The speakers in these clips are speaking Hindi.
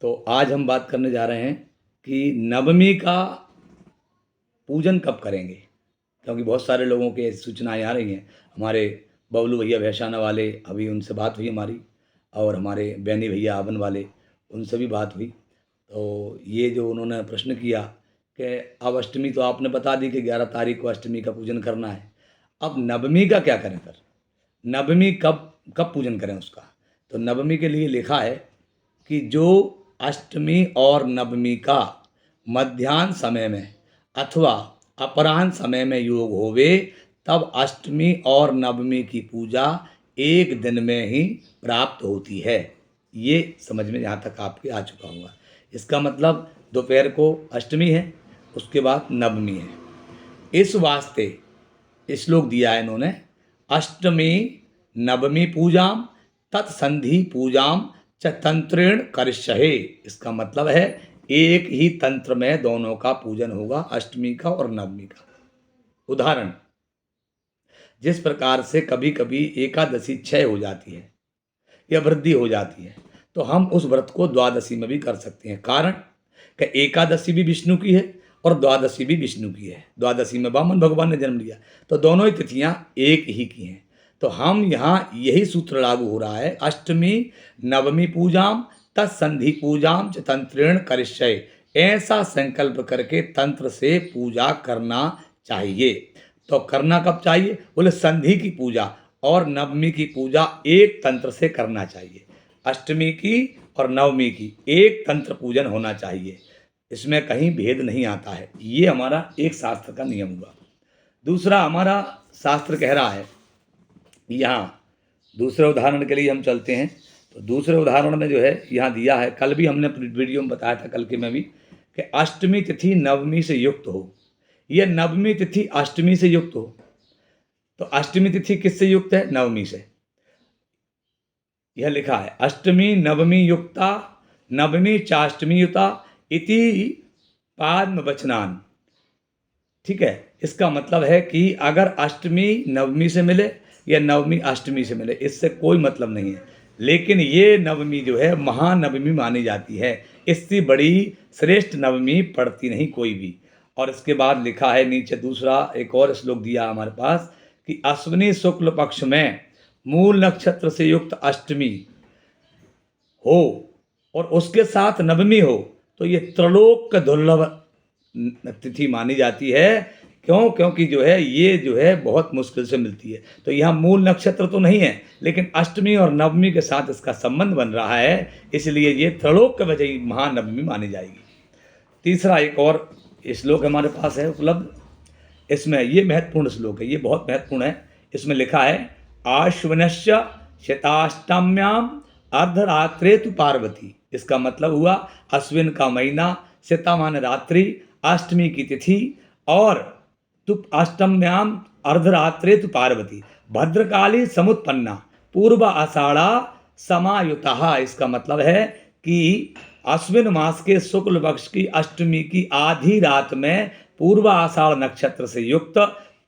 तो आज हम बात करने जा रहे हैं कि नवमी का पूजन कब करेंगे, क्योंकि बहुत सारे लोगों के सूचनाएँ आ रही हैं। हमारे बबलू भैया भैंसाना वाले, अभी उनसे बात हुई हमारी, और हमारे बैनी भैया आवन वाले, उनसे भी बात हुई। तो ये जो उन्होंने प्रश्न किया कि अब अष्टमी तो आपने बता दी कि 11 तारीख को अष्टमी का पूजन करना है, अब नवमी का क्या करें फिर? नवमी कब कब पूजन करें उसका? तो नवमी के लिए लिखा है कि जो अष्टमी और नवमी का मध्याह्न समय में अथवा अपराह्न समय में योग होवे, तब अष्टमी और नवमी की पूजा एक दिन में ही प्राप्त होती है। ये समझ में यहाँ तक आपके आ चुका होगा। इसका मतलब दोपहर को अष्टमी है, उसके बाद नवमी है। इस वास्ते श्लोक दिया है इन्होंने, अष्टमी नवमी पूजाम तत्संधि पूजाम च तंत्रेण करिष्ये। इसका मतलब है एक ही तंत्र में दोनों का पूजन होगा, अष्टमी का और नवमी का। उदाहरण, जिस प्रकार से कभी कभी एकादशी क्षय हो जाती है या वृद्धि हो जाती है, तो हम उस व्रत को द्वादशी में भी कर सकते हैं। कारण कि एकादशी भी विष्णु की है और द्वादशी भी विष्णु की है। द्वादशी में वामन भगवान ने जन्म लिया, तो दोनों ही तिथियां एक ही की हैं। तो हम यहाँ यही सूत्र लागू हो रहा है, अष्टमी नवमी पूजाम तत्संधि पूजाम च तंत्रेण करिष्ये। ऐसा संकल्प करके तंत्र से पूजा करना चाहिए। तो करना कब चाहिए? बोले संधि की पूजा और नवमी की पूजा एक तंत्र से करना चाहिए। अष्टमी की और नवमी की एक तंत्र पूजन होना चाहिए, इसमें कहीं भेद नहीं आता है। ये हमारा एक शास्त्र का नियम हुआ। दूसरा, हमारा शास्त्र कह रहा है, यहाँ दूसरे उदाहरण के लिए हम चलते हैं। तो दूसरे उदाहरण में जो है यहाँ दिया है, कल भी हमने वीडियो में बताया था, कल के में भी, कि अष्टमी तिथि नवमी से युक्त हो, यह नवमी तिथि अष्टमी से युक्त हो। तो अष्टमी तिथि किससे युक्त है? नवमी से। यह लिखा है, अष्टमी नवमी युक्ता नवमी चाष्टमी युता इति पाद्म वचनान। ठीक है, इसका मतलब है कि अगर अष्टमी नवमी से मिले या नवमी अष्टमी से मिले, इससे कोई मतलब नहीं है। लेकिन ये नवमी जो है महानवमी मानी जाती है, इससे बड़ी श्रेष्ठ नवमी पड़ती नहीं कोई भी। और इसके बाद लिखा है नीचे दूसरा एक और श्लोक दिया हमारे पास कि अश्विनी शुक्ल पक्ष में मूल नक्षत्र से युक्त अष्टमी हो और उसके साथ नवमी हो, तो ये त्रिलोक दुर्लभ तिथि मानी जाती है। क्यों? क्योंकि जो है ये जो है बहुत मुश्किल से मिलती है। तो यहाँ मूल नक्षत्र तो नहीं है, लेकिन अष्टमी और नवमी के साथ इसका संबंध बन रहा है, इसलिए ये त्रिलोक के वजह ही महानवमी मानी जाएगी। तीसरा एक और श्लोक हमारे पास है उपलब्ध, इसमें ये महत्वपूर्ण श्लोक है, ये बहुत महत्वपूर्ण है। इसमें लिखा है, आश्विनश्य शताष्टम्याम अर्धरात्रे तु पार्वती। इसका मतलब हुआ अश्विन का महीना, शता माने रात्रि, अष्टमी की तिथि, और तु अष्टम्याम अर्धरात्रे तु पार्वती भद्रकाली समुत्पन्ना पूर्व आषाढ़ा समायुता। इसका मतलब है कि अश्विन मास के शुक्ल पक्ष की अष्टमी की आधी रात में पूर्व आषाढ़ नक्षत्र से युक्त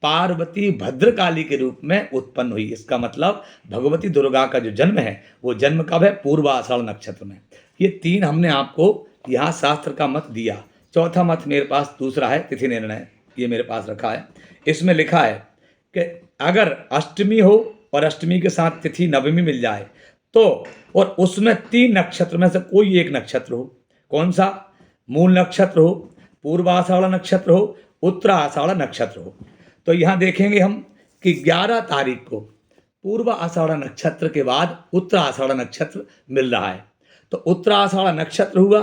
पार्वती भद्रकाली के रूप में उत्पन्न हुई। इसका मतलब भगवती दुर्गा का जो जन्म है वो जन्म कब है? पूर्व आषाढ़ नक्षत्र में। ये तीन हमने आपको यहाँ शास्त्र का मत दिया। चौथा मत मेरे पास दूसरा है, तिथि निर्णय, ये मेरे पास रखा है। इसमें लिखा है कि अगर अष्टमी हो और अष्टमी के साथ तिथि नवमी मिल जाए, तो और उसमें तीन नक्षत्र में से कोई एक नक्षत्र हो, कौन सा? मूल नक्षत्र हो, पूर्व आषाढ़ नक्षत्र हो, उत्तर आषाढ़ नक्षत्र हो। तो यहाँ देखेंगे हम कि 11 तारीख को पूर्व आषाढ़ नक्षत्र के बाद उत्तर आषाढ़ नक्षत्र मिल रहा है, तो उत्तर आषाढ़ नक्षत्र हुआ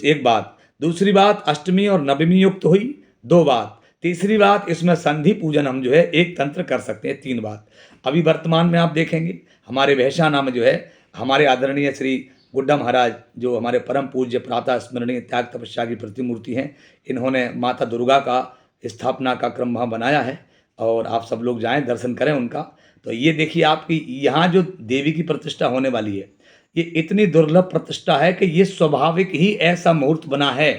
एक बात। दूसरी बात, अष्टमी और नवमी युक्त हुई, दो बात। तीसरी बात, इसमें संधि पूजन हम जो है एक तंत्र कर सकते हैं, तीन बात। अभी वर्तमान में आप देखेंगे हमारे भैंसाना में जो है हमारे आदरणीय श्री गुड्डा महाराज, जो हमारे परम पूज्य प्रातः स्मरणीय त्याग तपस्या की प्रतिमूर्ति हैं, इन्होंने माता दुर्गा का स्थापना का क्रम वहाँ बनाया है, और आप सब लोग जाएं दर्शन करें उनका। तो ये देखिए आपकी यहाँ जो देवी की प्रतिष्ठा होने वाली है, ये इतनी दुर्लभ प्रतिष्ठा है कि ये स्वाभाविक ही ऐसा मुहूर्त बना है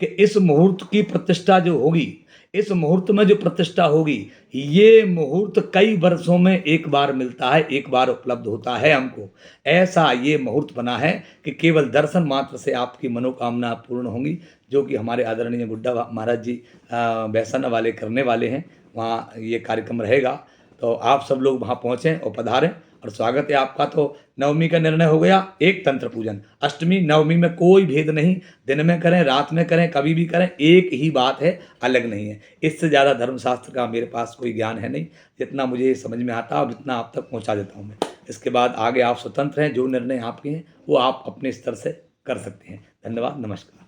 कि इस मुहूर्त की प्रतिष्ठा जो होगी, इस मुहूर्त में जो प्रतिष्ठा होगी, ये मुहूर्त कई वर्षों में एक बार मिलता है, एक बार उपलब्ध होता है हमको। ऐसा ये मुहूर्त बना है कि केवल दर्शन मात्र से आपकी मनोकामना पूर्ण होंगी, जो कि हमारे आदरणीय गुड्डा महाराज जी बैसाना वाले करने वाले हैं। वहाँ ये कार्यक्रम रहेगा, तो आप सब लोग वहाँ पहुँचें और पधारें और स्वागत है आपका। तो नवमी का निर्णय हो गया, एक तंत्र पूजन। अष्टमी नवमी में कोई भेद नहीं, दिन में करें रात में करें कभी भी करें, एक ही बात है, अलग नहीं है। इससे ज़्यादा धर्मशास्त्र का मेरे पास कोई ज्ञान है नहीं, जितना मुझे समझ में आता है और जितना आप तक पहुँचा देता हूँ मैं। इसके बाद आगे आप स्वतंत्र हैं, जो निर्णय आपके हैं वो आप अपने स्तर से कर सकते हैं। धन्यवाद, नमस्कार।